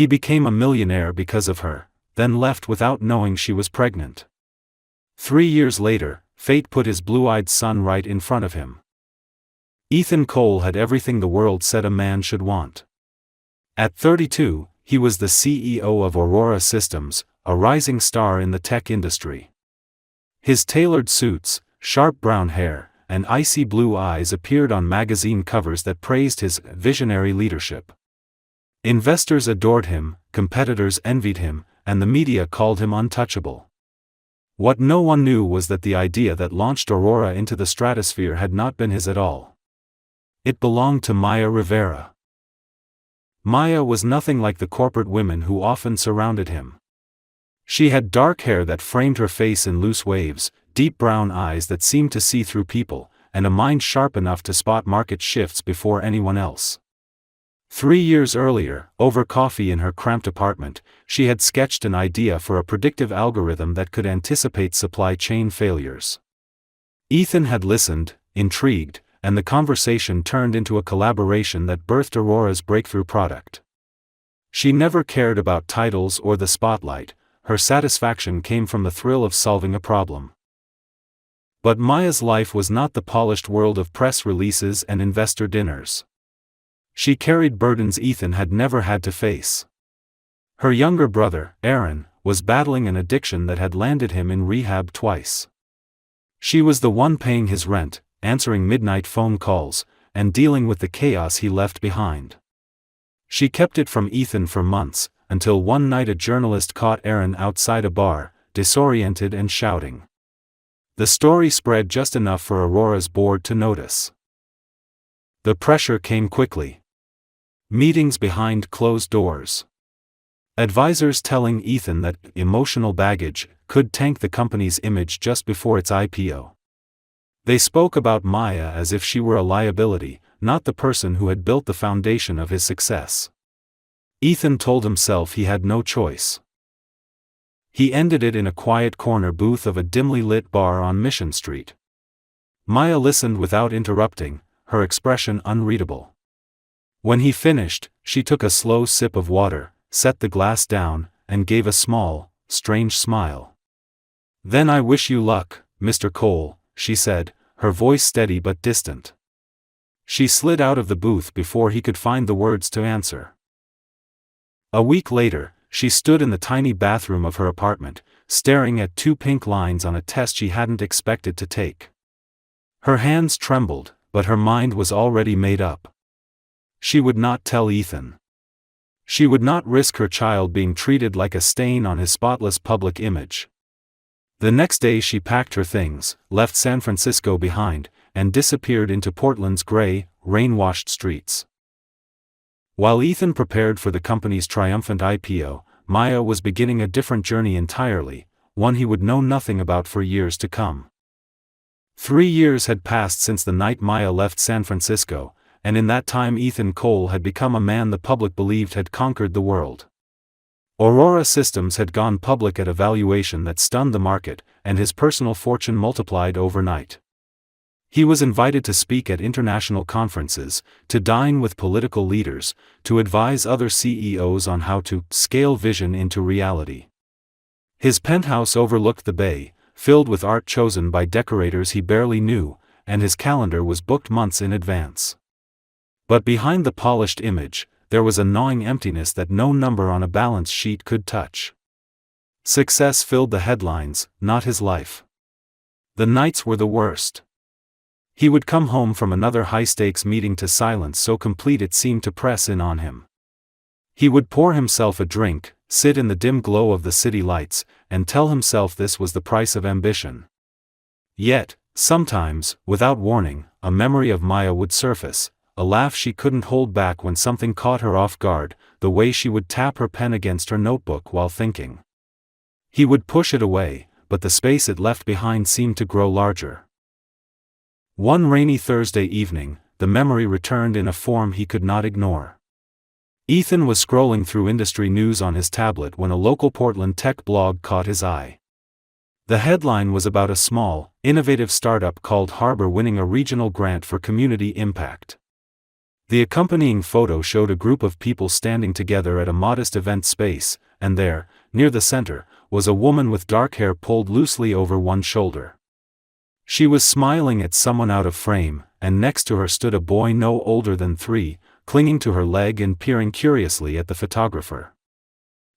He became a millionaire because of her, then left without knowing she was pregnant. 3 years later, fate put his blue-eyed son right in front of him. Ethan Cole had everything the world said a man should want. At 32, he was the CEO of Aurora Systems, a rising star in the tech industry. His tailored suits, sharp brown hair, and icy blue eyes appeared on magazine covers that praised his visionary leadership. Investors adored him, competitors envied him, and the media called him untouchable. What no one knew was that the idea that launched Aurora into the stratosphere had not been his at all. It belonged to Maya Rivera. Maya was nothing like the corporate women who often surrounded him. She had dark hair that framed her face in loose waves, deep brown eyes that seemed to see through people, and a mind sharp enough to spot market shifts before anyone else. 3 years earlier, over coffee in her cramped apartment, she had sketched an idea for a predictive algorithm that could anticipate supply chain failures. Ethan had listened, intrigued, and the conversation turned into a collaboration that birthed Aurora's breakthrough product. She never cared about titles or the spotlight, her satisfaction came from the thrill of solving a problem. But Maya's life was not the polished world of press releases and investor dinners. She carried burdens Ethan had never had to face. Her younger brother, Aaron, was battling an addiction that had landed him in rehab twice. She was the one paying his rent, answering midnight phone calls, and dealing with the chaos he left behind. She kept it from Ethan for months, until one night a journalist caught Aaron outside a bar, disoriented and shouting. The story spread just enough for Aurora's board to notice. The pressure came quickly. Meetings behind closed doors. Advisors telling Ethan that emotional baggage could tank the company's image just before its IPO. They spoke about Maya as if she were a liability, not the person who had built the foundation of his success. Ethan told himself he had no choice. He ended it in a quiet corner booth of a dimly lit bar on Mission Street. Maya listened without interrupting, her expression unreadable. When he finished, she took a slow sip of water, set the glass down, and gave a small, strange smile. "Then I wish you luck, Mr. Cole," she said, her voice steady but distant. She slid out of the booth before he could find the words to answer. A week later, she stood in the tiny bathroom of her apartment, staring at 2 pink lines on a test she hadn't expected to take. Her hands trembled, but her mind was already made up. She would not tell Ethan. She would not risk her child being treated like a stain on his spotless public image. The next day she packed her things, left San Francisco behind, and disappeared into Portland's gray, rain-washed streets. While Ethan prepared for the company's triumphant IPO, Maya was beginning a different journey entirely, one he would know nothing about for years to come. 3 years had passed since the night Maya left San Francisco, and in that time Ethan Cole had become a man the public believed had conquered the world. Aurora Systems had gone public at a valuation that stunned the market, and his personal fortune multiplied overnight. He was invited to speak at international conferences, to dine with political leaders, to advise other CEOs on how to scale vision into reality. His penthouse overlooked the bay, filled with art chosen by decorators he barely knew, and his calendar was booked months in advance. But behind the polished image, there was a gnawing emptiness that no number on a balance sheet could touch. Success filled the headlines, not his life. The nights were the worst. He would come home from another high-stakes meeting to silence so complete it seemed to press in on him. He would pour himself a drink, sit in the dim glow of the city lights, and tell himself this was the price of ambition. Yet, sometimes, without warning, a memory of Maya would surface, a laugh she couldn't hold back when something caught her off guard, the way she would tap her pen against her notebook while thinking. He would push it away, but the space it left behind seemed to grow larger. One rainy Thursday evening, the memory returned in a form he could not ignore. Ethan was scrolling through industry news on his tablet when a local Portland tech blog caught his eye. The headline was about a small, innovative startup called Harbor winning a regional grant for community impact. The accompanying photo showed a group of people standing together at a modest event space, and there, near the center, was a woman with dark hair pulled loosely over one shoulder. She was smiling at someone out of frame, and next to her stood a boy no older than 3, clinging to her leg and peering curiously at the photographer.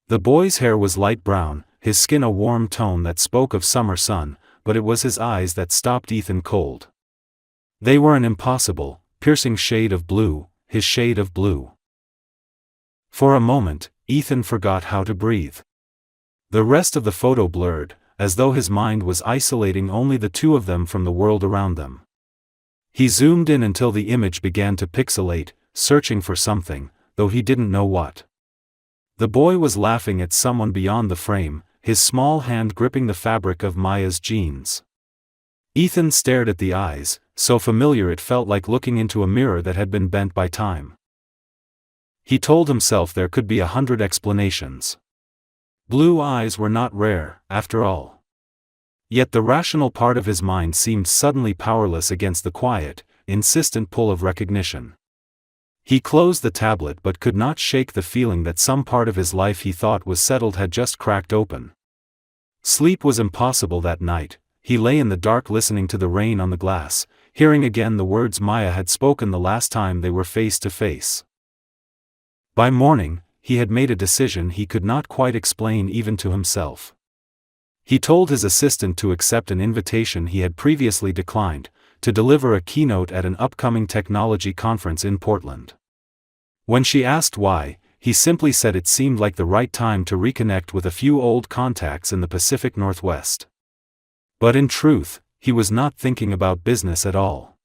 The boy's hair was light brown, his skin a warm tone that spoke of summer sun, but it was his eyes that stopped Ethan cold. They were an impossible, piercing shade of blue, his shade of blue. For a moment, Ethan forgot how to breathe. The rest of the photo blurred, as though his mind was isolating only the two of them from the world around them. He zoomed in until the image began to pixelate, searching for something, though he didn't know what. The boy was laughing at someone beyond the frame, his small hand gripping the fabric of Maya's jeans. Ethan stared at the eyes, so familiar it felt like looking into a mirror that had been bent by time. He told himself there could be 100 explanations. Blue eyes were not rare, after all. Yet the rational part of his mind seemed suddenly powerless against the quiet, insistent pull of recognition. He closed the tablet but could not shake the feeling that some part of his life he thought was settled had just cracked open. Sleep was impossible that night. He lay in the dark listening to the rain on the glass, hearing again the words Maya had spoken the last time they were face to face. By morning, he had made a decision he could not quite explain even to himself. He told his assistant to accept an invitation he had previously declined, to deliver a keynote at an upcoming technology conference in Portland. When she asked why, he simply said it seemed like the right time to reconnect with a few old contacts in the Pacific Northwest. But in truth, he was not thinking about business at all.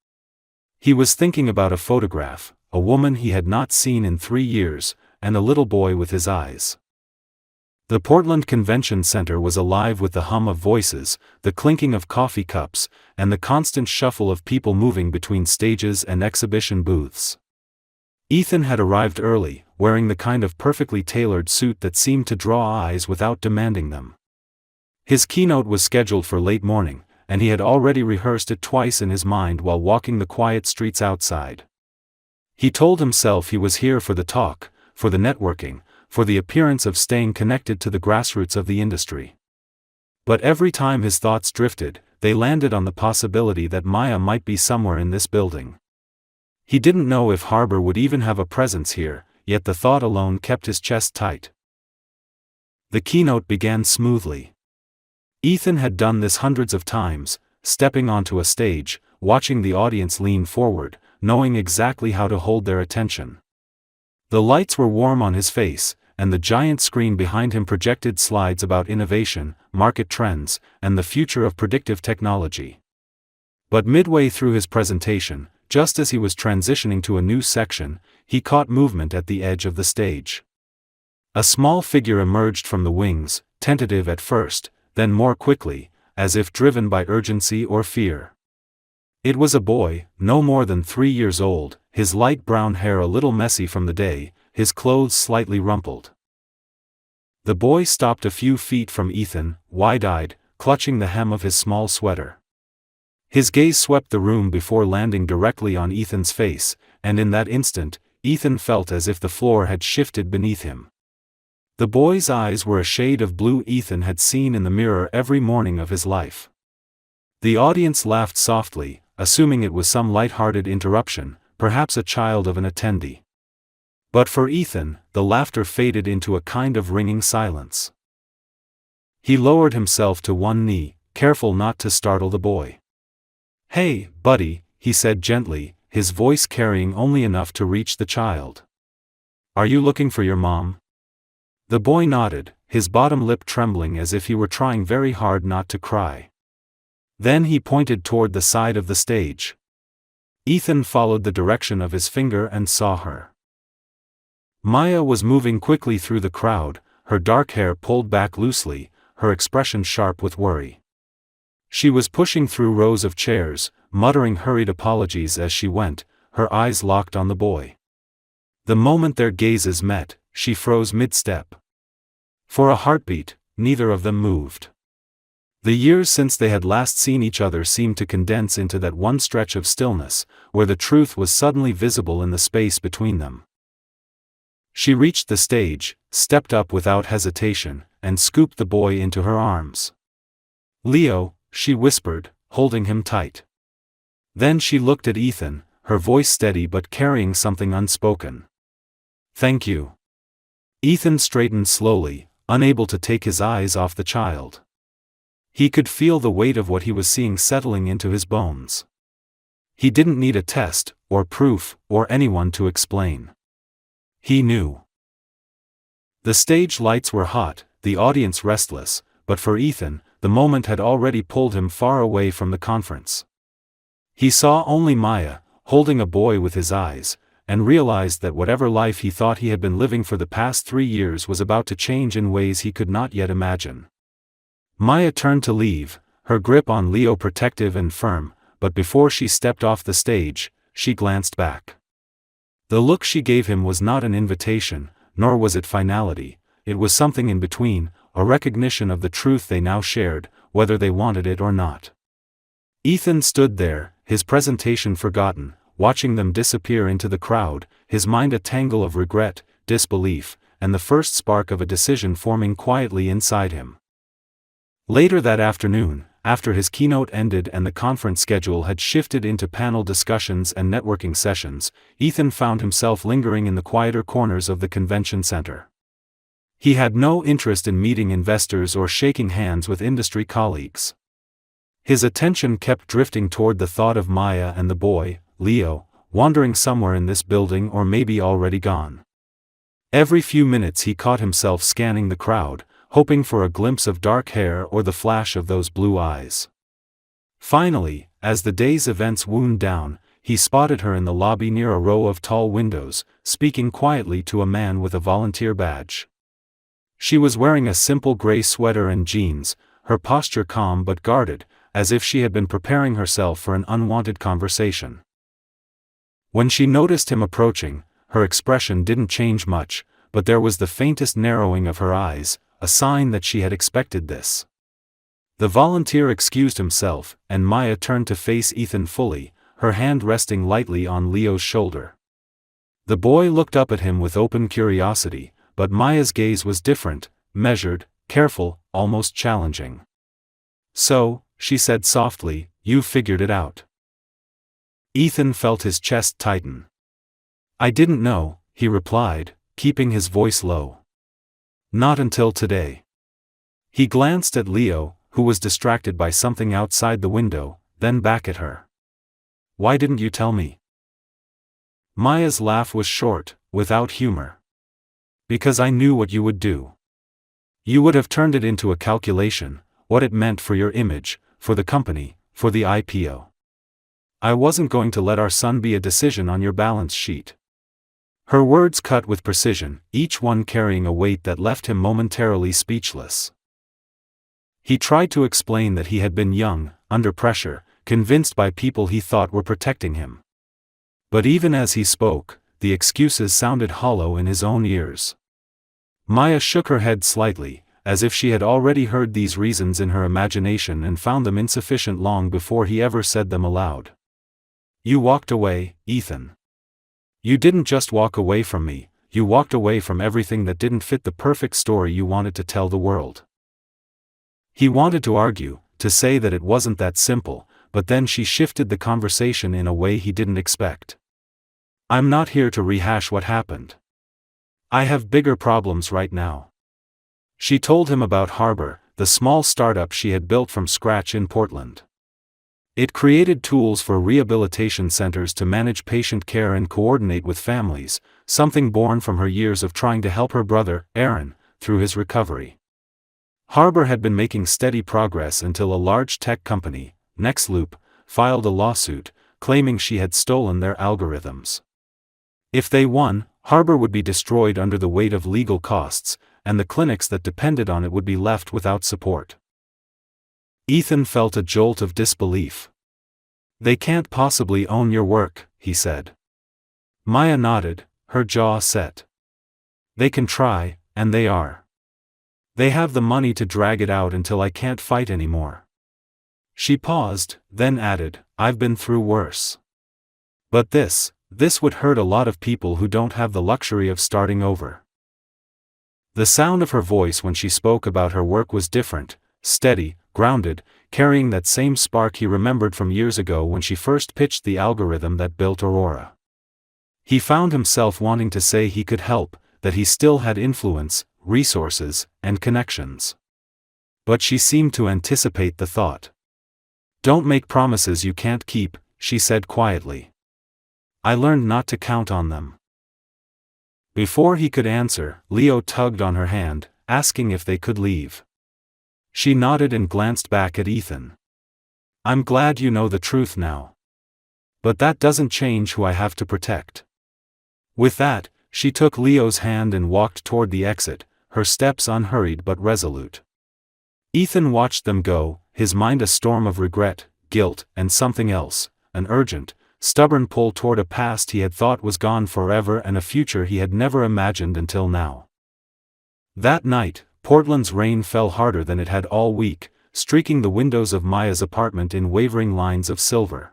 He was thinking about a photograph, a woman he had not seen in 3 years, and a little boy with his eyes. The Portland Convention Center was alive with the hum of voices, the clinking of coffee cups, and the constant shuffle of people moving between stages and exhibition booths. Ethan had arrived early, wearing the kind of perfectly tailored suit that seemed to draw eyes without demanding them. His keynote was scheduled for late morning, and he had already rehearsed it twice in his mind while walking the quiet streets outside. He told himself he was here for the talk, for the networking, for the appearance of staying connected to the grassroots of the industry. But every time his thoughts drifted, they landed on the possibility that Maya might be somewhere in this building. He didn't know if Harbor would even have a presence here, yet the thought alone kept his chest tight. The keynote began smoothly. Ethan had done this hundreds of times, stepping onto a stage, watching the audience lean forward, knowing exactly how to hold their attention. The lights were warm on his face, and the giant screen behind him projected slides about innovation, market trends, and the future of predictive technology. But midway through his presentation, just as he was transitioning to a new section, he caught movement at the edge of the stage. A small figure emerged from the wings, tentative at first, then more quickly, as if driven by urgency or fear. It was a boy, no more than 3 years old, his light brown hair a little messy from the day, his clothes slightly rumpled. The boy stopped a few feet from Ethan, wide-eyed, clutching the hem of his small sweater. His gaze swept the room before landing directly on Ethan's face, and in that instant, Ethan felt as if the floor had shifted beneath him. The boy's eyes were a shade of blue Ethan had seen in the mirror every morning of his life. The audience laughed softly, assuming it was some light-hearted interruption, perhaps a child of an attendee. But for Ethan, the laughter faded into a kind of ringing silence. He lowered himself to one knee, careful not to startle the boy. "Hey, buddy," he said gently, his voice carrying only enough to reach the child. "Are you looking for your mom?" The boy nodded, his bottom lip trembling as if he were trying very hard not to cry. Then he pointed toward the side of the stage. Ethan followed the direction of his finger and saw her. Maya was moving quickly through the crowd, her dark hair pulled back loosely, her expression sharp with worry. She was pushing through rows of chairs, muttering hurried apologies as she went, her eyes locked on the boy. The moment their gazes met, she froze mid-step. For a heartbeat, neither of them moved. The years since they had last seen each other seemed to condense into that one stretch of stillness, where the truth was suddenly visible in the space between them. She reached the stage, stepped up without hesitation, and scooped the boy into her arms. "Leo," she whispered, holding him tight. Then she looked at Ethan, her voice steady but carrying something unspoken. "Thank you." Ethan straightened slowly, unable to take his eyes off the child. He could feel the weight of what he was seeing settling into his bones. He didn't need a test, or proof, or anyone to explain. He knew. The stage lights were hot, the audience restless, but for Ethan, the moment had already pulled him far away from the conference. He saw only Maya, holding a boy with his eyes, and realized that whatever life he thought he had been living for the past 3 years was about to change in ways he could not yet imagine. Maya turned to leave, her grip on Leo protective and firm, but before she stepped off the stage, she glanced back. The look she gave him was not an invitation, nor was it finality, it was something in between, a recognition of the truth they now shared, whether they wanted it or not. Ethan stood there, his presentation forgotten, watching them disappear into the crowd, his mind a tangle of regret, disbelief, and the first spark of a decision forming quietly inside him. Later that afternoon, after his keynote ended and the conference schedule had shifted into panel discussions and networking sessions, Ethan found himself lingering in the quieter corners of the convention center. He had no interest in meeting investors or shaking hands with industry colleagues. His attention kept drifting toward the thought of Maya and the boy, Leo, wandering somewhere in this building or maybe already gone. Every few minutes he caught himself scanning the crowd, hoping for a glimpse of dark hair or the flash of those blue eyes. Finally, as the day's events wound down, he spotted her in the lobby near a row of tall windows, speaking quietly to a man with a volunteer badge. She was wearing a simple gray sweater and jeans, her posture calm but guarded, as if she had been preparing herself for an unwanted conversation. When she noticed him approaching, her expression didn't change much, but there was the faintest narrowing of her eyes, a sign that she had expected this. The volunteer excused himself, and Maya turned to face Ethan fully, her hand resting lightly on Leo's shoulder. The boy looked up at him with open curiosity, but Maya's gaze was different, measured, careful, almost challenging. "So," she said softly, "you figured it out." Ethan felt his chest tighten. "I didn't know," he replied, keeping his voice low. "Not until today." He glanced at Leo, who was distracted by something outside the window, then back at her. "Why didn't you tell me?" Maya's laugh was short, without humor. "Because I knew what you would do. You would have turned it into a calculation, what it meant for your image, for the company, for the IPO. I wasn't going to let our son be a decision on your balance sheet." Her words cut with precision, each one carrying a weight that left him momentarily speechless. He tried to explain that he had been young, under pressure, convinced by people he thought were protecting him. But even as he spoke, the excuses sounded hollow in his own ears. Maya shook her head slightly, as if she had already heard these reasons in her imagination and found them insufficient long before he ever said them aloud. "You walked away, Ethan. You didn't just walk away from me, you walked away from everything that didn't fit the perfect story you wanted to tell the world." He wanted to argue, to say that it wasn't that simple, but then she shifted the conversation in a way he didn't expect. "I'm not here to rehash what happened. I have bigger problems right now." She told him about Harbor, the small startup she had built from scratch in Portland. It created tools for rehabilitation centers to manage patient care and coordinate with families, something born from her years of trying to help her brother, Aaron, through his recovery. Harbor had been making steady progress until a large tech company, Nextloop, filed a lawsuit, claiming she had stolen their algorithms. If they won, Harbor would be destroyed under the weight of legal costs, and the clinics that depended on it would be left without support. Ethan felt a jolt of disbelief. "They can't possibly own your work," he said. Maya nodded, her jaw set. "They can try, and they are. They have the money to drag it out until I can't fight anymore. She paused, then added, I've been through worse. But this would hurt a lot of people who don't have the luxury of starting over. The sound of her voice when she spoke about her work was different, steady, grounded, carrying that same spark he remembered from years ago when she first pitched the algorithm that built Aurora. He found himself wanting to say he could help, that he still had influence, resources, and connections. But she seemed to anticipate the thought. Don't make promises you can't keep, she said quietly. I learned not to count on them. Before he could answer, Leo tugged on her hand, asking if they could leave. She nodded and glanced back at Ethan. I'm glad you know the truth now. But that doesn't change who I have to protect. With that, she took Leo's hand and walked toward the exit, her steps unhurried but resolute. Ethan watched them go, his mind a storm of regret, guilt, and something else, an urgent, stubborn pull toward a past he had thought was gone forever and a future he had never imagined until now. That night, Portland's rain fell harder than it had all week, streaking the windows of Maya's apartment in wavering lines of silver.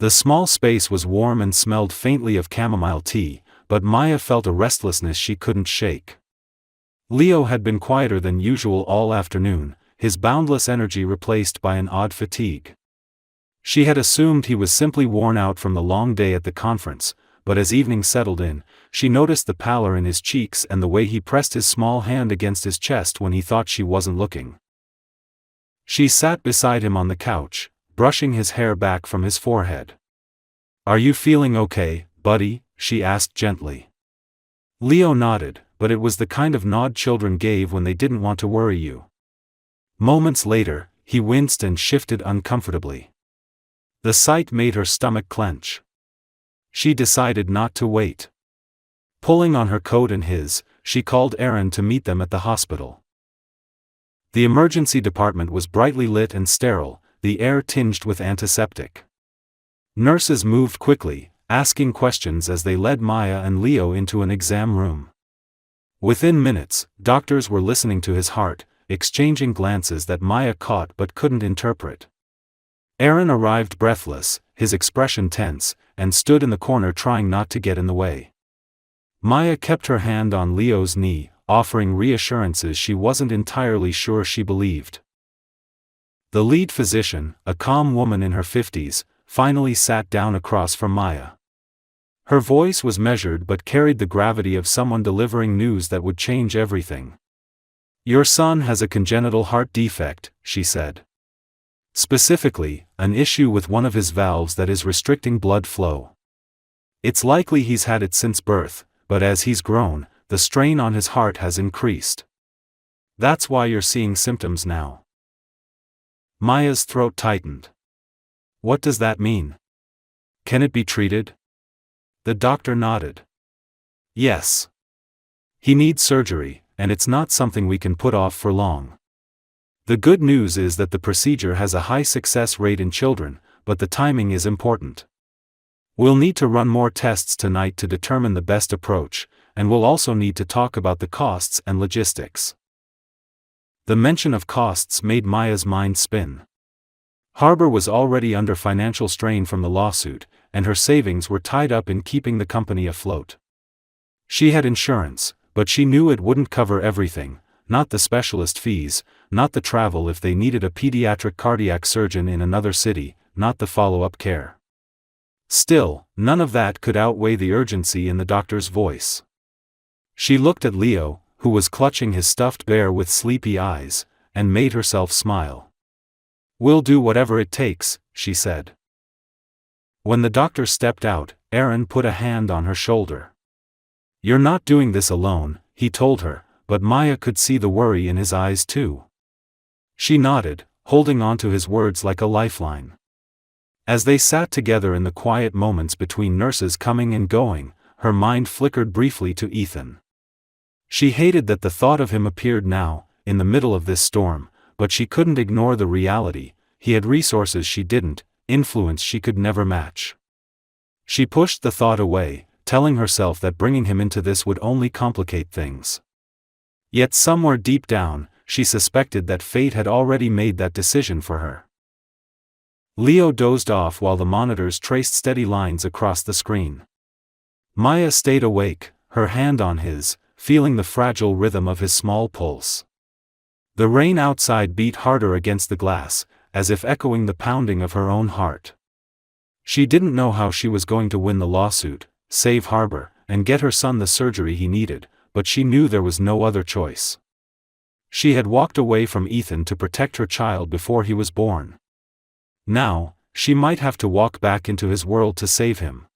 The small space was warm and smelled faintly of chamomile tea, but Maya felt a restlessness she couldn't shake. Leo had been quieter than usual all afternoon, his boundless energy replaced by an odd fatigue. She had assumed he was simply worn out from the long day at the conference, but as evening settled in, she noticed the pallor in his cheeks and the way he pressed his small hand against his chest when he thought she wasn't looking. She sat beside him on the couch, brushing his hair back from his forehead. Are you feeling okay, buddy? She asked gently. Leo nodded, but it was the kind of nod children gave when they didn't want to worry you. Moments later, he winced and shifted uncomfortably. The sight made her stomach clench. She decided not to wait. Pulling on her coat and his, she called Aaron to meet them at the hospital. The emergency department was brightly lit and sterile, the air tinged with antiseptic. Nurses moved quickly, asking questions as they led Maya and Leo into an exam room. Within minutes, doctors were listening to his heart, exchanging glances that Maya caught but couldn't interpret. Aaron arrived breathless, his expression tense, and stood in the corner trying not to get in the way. Maya kept her hand on Leo's knee, offering reassurances she wasn't entirely sure she believed. The lead physician, a calm woman in her 50s, finally sat down across from Maya. Her voice was measured but carried the gravity of someone delivering news that would change everything. Your son has a congenital heart defect, she said. Specifically, an issue with one of his valves that is restricting blood flow. It's likely he's had it since birth, but as he's grown, the strain on his heart has increased. That's why you're seeing symptoms now. Maya's throat tightened. What does that mean? Can it be treated? The doctor nodded. Yes. He needs surgery, and it's not something we can put off for long. The good news is that the procedure has a high success rate in children, but the timing is important. We'll need to run more tests tonight to determine the best approach, and we'll also need to talk about the costs and logistics. The mention of costs made Maya's mind spin. Harbor was already under financial strain from the lawsuit, and her savings were tied up in keeping the company afloat. She had insurance, but she knew it wouldn't cover everything, not the specialist fees, not the travel if they needed a pediatric cardiac surgeon in another city, not the follow-up care. Still, none of that could outweigh the urgency in the doctor's voice. She looked at Leo, who was clutching his stuffed bear with sleepy eyes, and made herself smile. We'll do whatever it takes, she said. When the doctor stepped out, Aaron put a hand on her shoulder. You're not doing this alone, he told her, but Maya could see the worry in his eyes too. She nodded, holding on to his words like a lifeline. As they sat together in the quiet moments between nurses coming and going, her mind flickered briefly to Ethan. She hated that the thought of him appeared now, in the middle of this storm, but she couldn't ignore the reality. He had resources she didn't, influence she could never match. She pushed the thought away, telling herself that bringing him into this would only complicate things. Yet somewhere deep down, she suspected that fate had already made that decision for her. Leo dozed off while the monitors traced steady lines across the screen. Maya stayed awake, her hand on his, feeling the fragile rhythm of his small pulse. The rain outside beat harder against the glass, as if echoing the pounding of her own heart. She didn't know how she was going to win the lawsuit, save Harbor, and get her son the surgery he needed, but she knew there was no other choice. She had walked away from Ethan to protect her child before he was born. Now, she might have to walk back into his world to save him.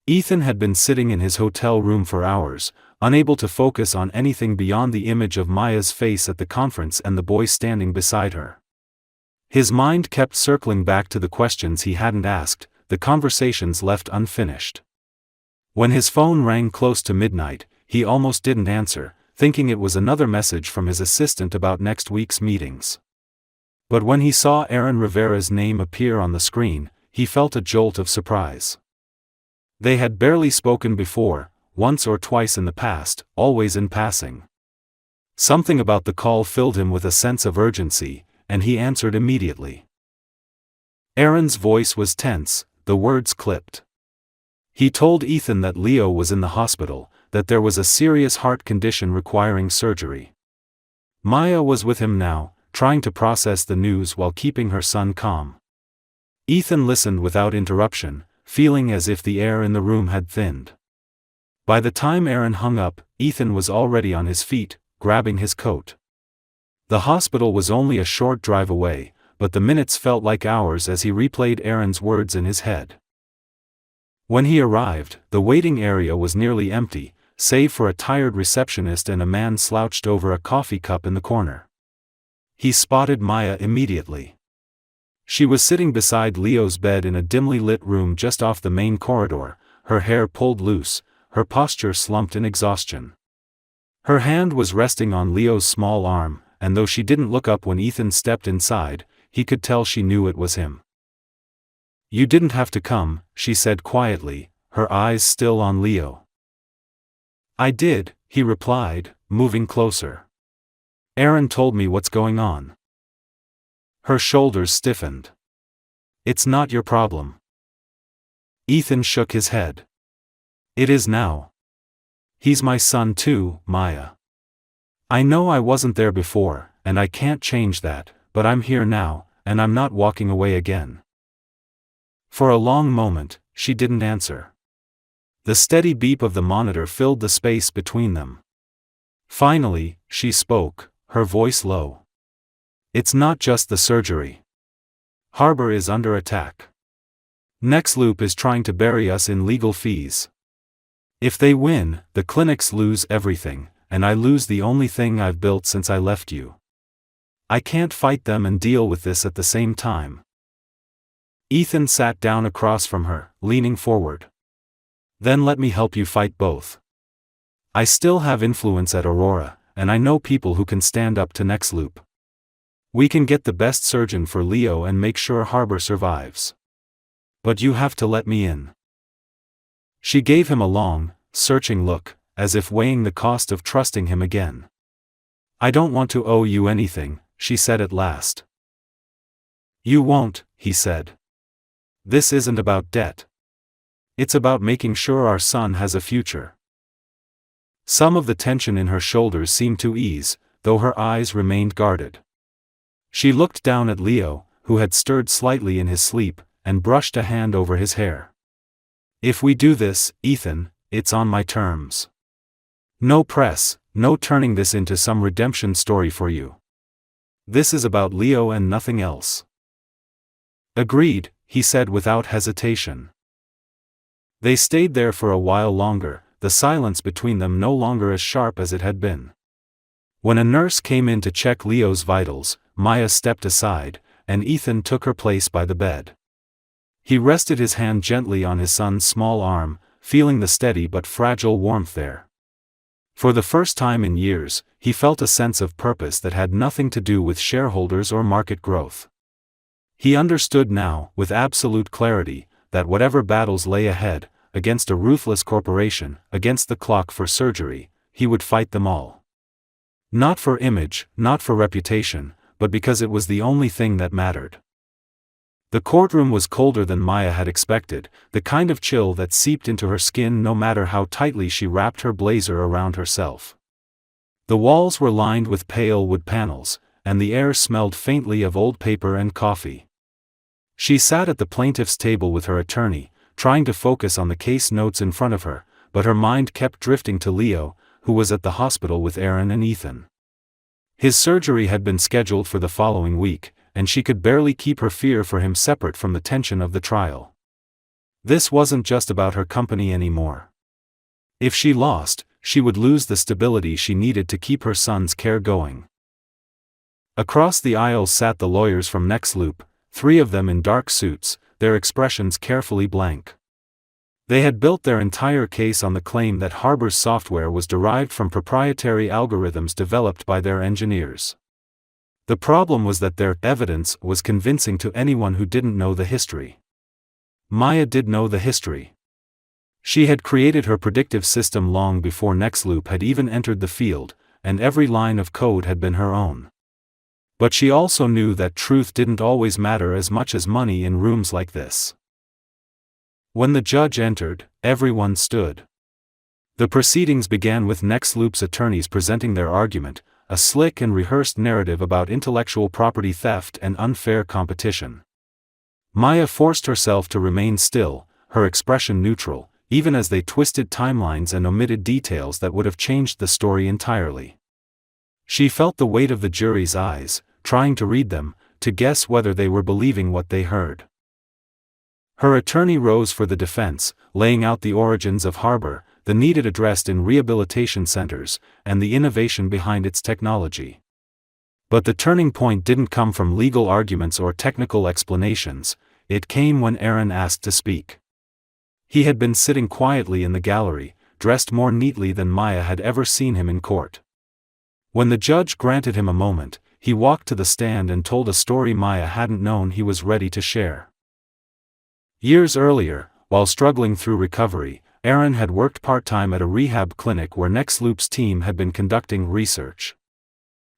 Ethan had been sitting in his hotel room for hours, unable to focus on anything beyond the image of Maya's face at the conference and the boy standing beside her. His mind kept circling back to the questions he hadn't asked, the conversations left unfinished. When his phone rang close to midnight, he almost didn't answer, thinking it was another message from his assistant about next week's meetings. But when he saw Aaron Rivera's name appear on the screen, he felt a jolt of surprise. They had barely spoken before, once or twice in the past, always in passing. Something about the call filled him with a sense of urgency, and he answered immediately. Aaron's voice was tense, the words clipped. He told Ethan that Leo was in the hospital, that there was a serious heart condition requiring surgery. Maya was with him now, trying to process the news while keeping her son calm. Ethan listened without interruption, feeling as if the air in the room had thinned. By the time Aaron hung up, Ethan was already on his feet, grabbing his coat. The hospital was only a short drive away, but the minutes felt like hours as he replayed Aaron's words in his head. When he arrived, the waiting area was nearly empty, save for a tired receptionist and a man slouched over a coffee cup in the corner. He spotted Maya immediately. She was sitting beside Leo's bed in a dimly lit room just off the main corridor, her hair pulled loose, her posture slumped in exhaustion. Her hand was resting on Leo's small arm, and though she didn't look up when Ethan stepped inside, he could tell she knew it was him. "You didn't have to come," she said quietly, her eyes still on Leo. "I did," he replied, moving closer. "Aaron told me what's going on." Her shoulders stiffened. "It's not your problem." Ethan shook his head. "It is now. He's my son too, Maya. I know I wasn't there before, and I can't change that, but I'm here now, and I'm not walking away again." For a long moment, she didn't answer. The steady beep of the monitor filled the space between them. Finally, she spoke, her voice low. "It's not just the surgery. Harbor is under attack. Nextloop is trying to bury us in legal fees. If they win, the clinics lose everything, and I lose the only thing I've built since I left you. I can't fight them and deal with this at the same time." Ethan sat down across from her, leaning forward. "Then let me help you fight both. I still have influence at Aurora, and I know people who can stand up to Nextloop. We can get the best surgeon for Leo and make sure Harbor survives. But you have to let me in." She gave him a long, searching look, as if weighing the cost of trusting him again. "I don't want to owe you anything," she said at last. "You won't," he said. "This isn't about debt. It's about making sure our son has a future." Some of the tension in her shoulders seemed to ease, though her eyes remained guarded. She looked down at Leo, who had stirred slightly in his sleep, and brushed a hand over his hair. "If we do this, Ethan, it's on my terms. No press, no turning this into some redemption story for you. This is about Leo and nothing else." "Agreed," he said without hesitation. They stayed there for a while longer, the silence between them no longer as sharp as it had been. When a nurse came in to check Leo's vitals, Maya stepped aside, and Ethan took her place by the bed. He rested his hand gently on his son's small arm, feeling the steady but fragile warmth there. For the first time in years, he felt a sense of purpose that had nothing to do with shareholders or market growth. He understood now, with absolute clarity, that whatever battles lay ahead, against a ruthless corporation, against the clock for surgery, he would fight them all. Not for image, not for reputation, but because it was the only thing that mattered. The courtroom was colder than Maya had expected, the kind of chill that seeped into her skin no matter how tightly she wrapped her blazer around herself. The walls were lined with pale wood panels, and the air smelled faintly of old paper and coffee. She sat at the plaintiff's table with her attorney, trying to focus on the case notes in front of her, but her mind kept drifting to Leo, who was at the hospital with Aaron and Ethan. His surgery had been scheduled for the following week, and she could barely keep her fear for him separate from the tension of the trial. This wasn't just about her company anymore. If she lost, she would lose the stability she needed to keep her son's care going. Across the aisle sat the lawyers from Nextloop, 3 of them in dark suits, their expressions carefully blank. They had built their entire case on the claim that Harbor's software was derived from proprietary algorithms developed by their engineers. The problem was that their evidence was convincing to anyone who didn't know the history. Maya did know the history. She had created her predictive system long before Nextloop had even entered the field, and every line of code had been her own. But she also knew that truth didn't always matter as much as money in rooms like this. When the judge entered, everyone stood. The proceedings began with Nextloop's attorneys presenting their argument, a slick and rehearsed narrative about intellectual property theft and unfair competition. Maya forced herself to remain still, her expression neutral, even as they twisted timelines and omitted details that would have changed the story entirely. She felt the weight of the jury's eyes, trying to read them, to guess whether they were believing what they heard. Her attorney rose for the defense, laying out the origins of Harbor, the need it addressed in rehabilitation centers, and the innovation behind its technology. But the turning point didn't come from legal arguments or technical explanations, it came when Aaron asked to speak. He had been sitting quietly in the gallery, dressed more neatly than Maya had ever seen him in court. When the judge granted him a moment, he walked to the stand and told a story Maya hadn't known he was ready to share. Years earlier, while struggling through recovery, Aaron had worked part-time at a rehab clinic where Nextloop's team had been conducting research.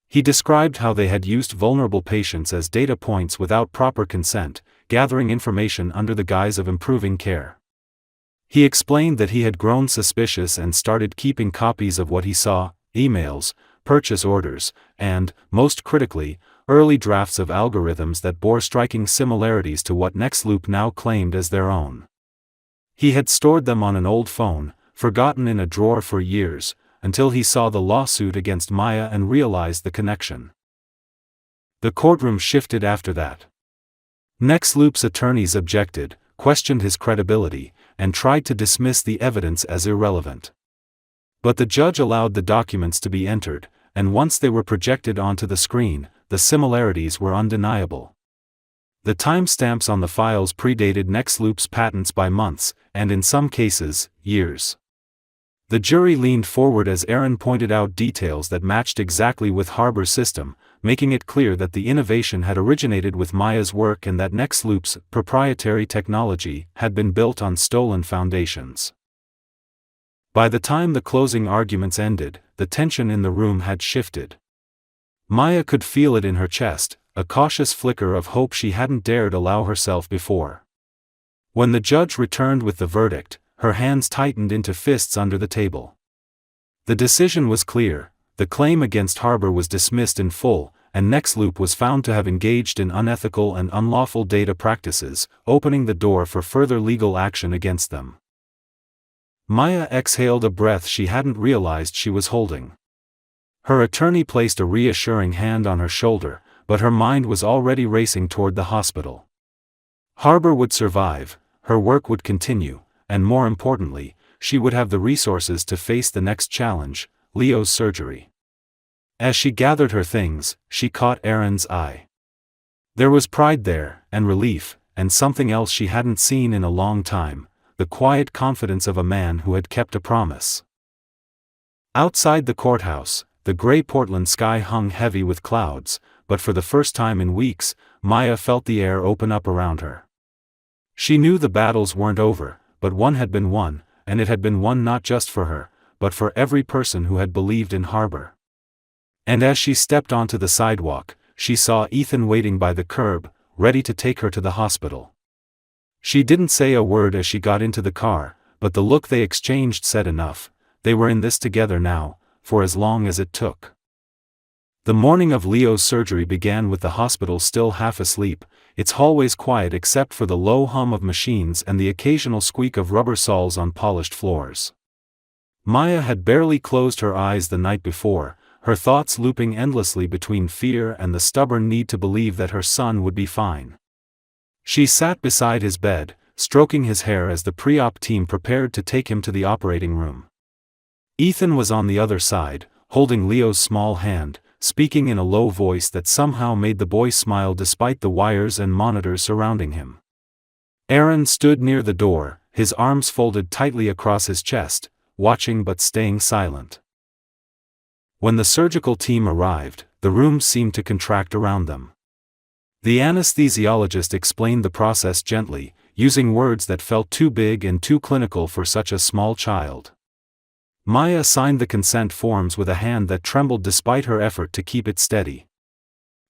He described how they had used vulnerable patients as data points without proper consent, gathering information under the guise of improving care. He explained that he had grown suspicious and started keeping copies of what he saw, emails, purchase orders, and, most critically, early drafts of algorithms that bore striking similarities to what Nextloop now claimed as their own. He had stored them on an old phone, forgotten in a drawer for years, until he saw the lawsuit against Maya and realized the connection. The courtroom shifted after that. Nextloop's attorneys objected, questioned his credibility, and tried to dismiss the evidence as irrelevant. But the judge allowed the documents to be entered, and once they were projected onto the screen, the similarities were undeniable. The timestamps on the files predated Nextloop's patents by months, and in some cases, years. The jury leaned forward as Aaron pointed out details that matched exactly with Harbor's system, making it clear that the innovation had originated with Maya's work and that Nextloop's proprietary technology had been built on stolen foundations. By the time the closing arguments ended, the tension in the room had shifted. Maya could feel it in her chest, a cautious flicker of hope she hadn't dared allow herself before. When the judge returned with the verdict, her hands tightened into fists under the table. The decision was clear, the claim against Harbor was dismissed in full, and Nextloop was found to have engaged in unethical and unlawful data practices, opening the door for further legal action against them. Maya exhaled a breath she hadn't realized she was holding. Her attorney placed a reassuring hand on her shoulder, but her mind was already racing toward the hospital. Harbor would survive, her work would continue, and more importantly, she would have the resources to face the next challenge, Leo's surgery. As she gathered her things, she caught Aaron's eye. There was pride there, and relief, and something else she hadn't seen in a long time, the quiet confidence of a man who had kept a promise. Outside the courthouse, the gray Portland sky hung heavy with clouds, but for the first time in weeks, Maya felt the air open up around her. She knew the battles weren't over, but one had been won, and it had been won not just for her, but for every person who had believed in Harbor. And as she stepped onto the sidewalk, she saw Ethan waiting by the curb, ready to take her to the hospital. She didn't say a word as she got into the car, but the look they exchanged said enough. They were in this together now, for as long as it took. The morning of Leo's surgery began with the hospital still half asleep, its hallways quiet except for the low hum of machines and the occasional squeak of rubber soles on polished floors. Maya had barely closed her eyes the night before, her thoughts looping endlessly between fear and the stubborn need to believe that her son would be fine. She sat beside his bed, stroking his hair as the pre-op team prepared to take him to the operating room. Ethan was on the other side, holding Leo's small hand, speaking in a low voice that somehow made the boy smile despite the wires and monitors surrounding him. Aaron stood near the door, his arms folded tightly across his chest, watching but staying silent. When the surgical team arrived, the room seemed to contract around them. The anesthesiologist explained the process gently, using words that felt too big and too clinical for such a small child. Maya signed the consent forms with a hand that trembled despite her effort to keep it steady.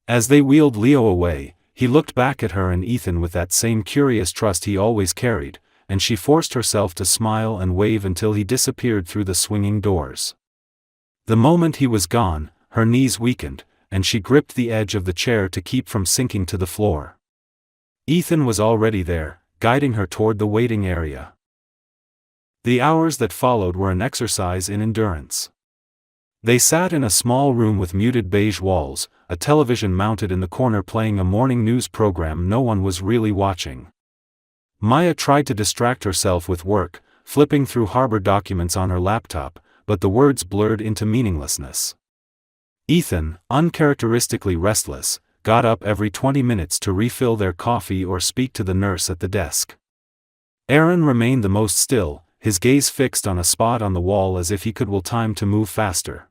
As they wheeled Leo away, he looked back at her and Ethan with that same curious trust he always carried, and she forced herself to smile and wave until he disappeared through the swinging doors. The moment he was gone, her knees weakened, and she gripped the edge of the chair to keep from sinking to the floor. Ethan was already there, guiding her toward the waiting area. The hours that followed were an exercise in endurance. They sat in a small room with muted beige walls, a television mounted in the corner playing a morning news program no one was really watching. Maya tried to distract herself with work, flipping through Harbor documents on her laptop, but the words blurred into meaninglessness. Ethan, uncharacteristically restless, got up every 20 minutes to refill their coffee or speak to the nurse at the desk. Aaron remained the most still, his gaze fixed on a spot on the wall as if he could will time to move faster.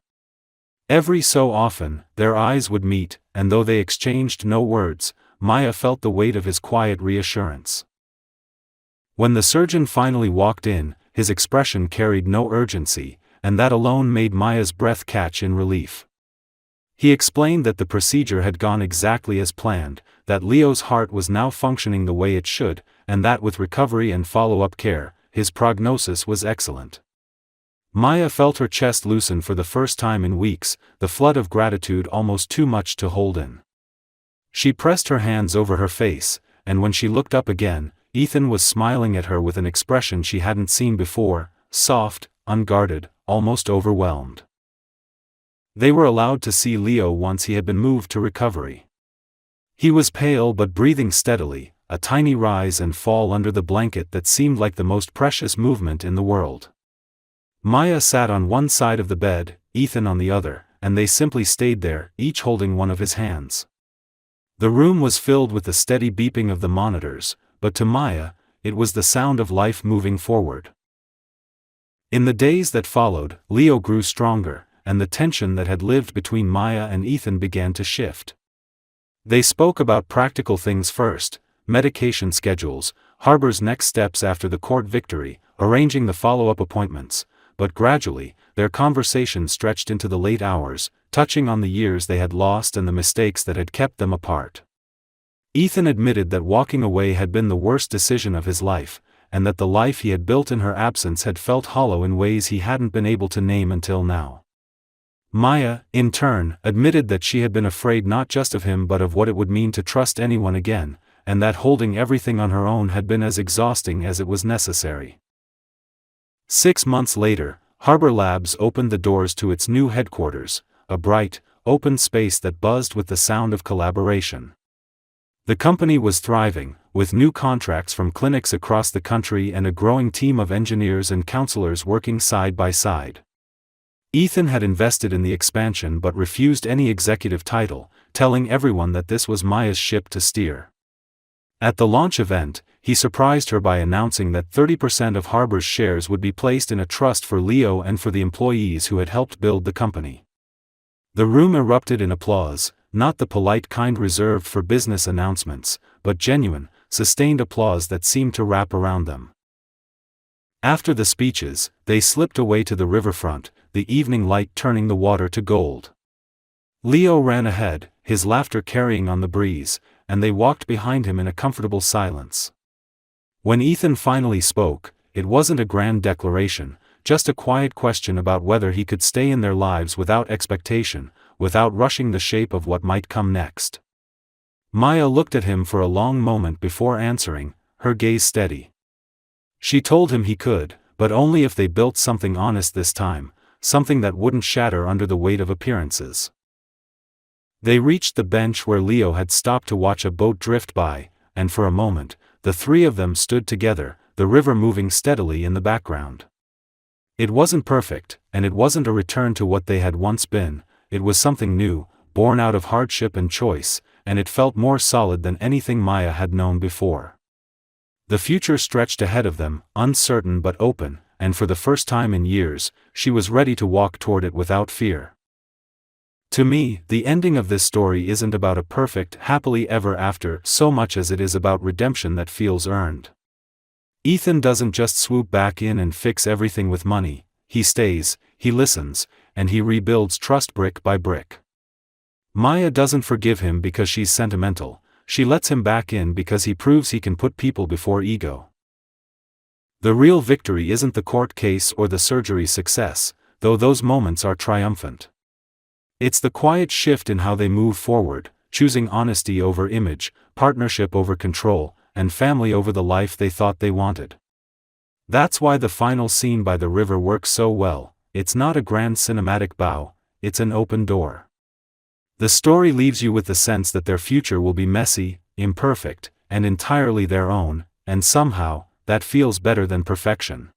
Every so often, their eyes would meet, and though they exchanged no words, Maya felt the weight of his quiet reassurance. When the surgeon finally walked in, his expression carried no urgency, and that alone made Maya's breath catch in relief. He explained that the procedure had gone exactly as planned, that Leo's heart was now functioning the way it should, and that with recovery and follow-up care, his prognosis was excellent. Maya felt her chest loosen for the first time in weeks, the flood of gratitude almost too much to hold in. She pressed her hands over her face, and when she looked up again, Ethan was smiling at her with an expression she hadn't seen before, soft, unguarded, almost overwhelmed. They were allowed to see Leo once he had been moved to recovery. He was pale but breathing steadily, a tiny rise and fall under the blanket that seemed like the most precious movement in the world. Maya sat on one side of the bed, Ethan on the other, and they simply stayed there, each holding one of his hands. The room was filled with the steady beeping of the monitors, but to Maya, it was the sound of life moving forward. In the days that followed, Leo grew stronger, and the tension that had lived between Maya and Ethan began to shift. They spoke about practical things first, medication schedules, Harbor's next steps after the court victory, arranging the follow-up appointments, but gradually, their conversation stretched into the late hours, touching on the years they had lost and the mistakes that had kept them apart. Ethan admitted that walking away had been the worst decision of his life, and that the life he had built in her absence had felt hollow in ways he hadn't been able to name until now. Maya, in turn, admitted that she had been afraid not just of him but of what it would mean to trust anyone again, and that holding everything on her own had been as exhausting as it was necessary. 6 months later, Harbor Labs opened the doors to its new headquarters, a bright, open space that buzzed with the sound of collaboration. The company was thriving, with new contracts from clinics across the country and a growing team of engineers and counselors working side by side. Ethan had invested in the expansion but refused any executive title, telling everyone that this was Maya's ship to steer. At the launch event, he surprised her by announcing that 30% of Harbor's shares would be placed in a trust for Leo and for the employees who had helped build the company. The room erupted in applause, not the polite kind reserved for business announcements, but genuine, sustained applause that seemed to wrap around them. After the speeches, they slipped away to the riverfront, the evening light turning the water to gold. Leo ran ahead, his laughter carrying on the breeze, and they walked behind him in a comfortable silence. When Ethan finally spoke, it wasn't a grand declaration, just a quiet question about whether he could stay in their lives without expectation, without rushing the shape of what might come next. Maya looked at him for a long moment before answering, her gaze steady. She told him he could, but only if they built something honest this time, something that wouldn't shatter under the weight of appearances. They reached the bench where Leo had stopped to watch a boat drift by, and for a moment, the three of them stood together, the river moving steadily in the background. It wasn't perfect, and it wasn't a return to what they had once been, it was something new, born out of hardship and choice, and it felt more solid than anything Maya had known before. The future stretched ahead of them, uncertain but open, and for the first time in years, she was ready to walk toward it without fear. To me, the ending of this story isn't about a perfect, happily ever after so much as it is about redemption that feels earned. Ethan doesn't just swoop back in and fix everything with money, he stays, he listens, and he rebuilds trust brick by brick. Maya doesn't forgive him because she's sentimental, she lets him back in because he proves he can put people before ego. The real victory isn't the court case or the surgery success, though those moments are triumphant. It's the quiet shift in how they move forward, choosing honesty over image, partnership over control, and family over the life they thought they wanted. That's why the final scene by the river works so well, it's not a grand cinematic bow, it's an open door. The story leaves you with the sense that their future will be messy, imperfect, and entirely their own, and somehow, that feels better than perfection.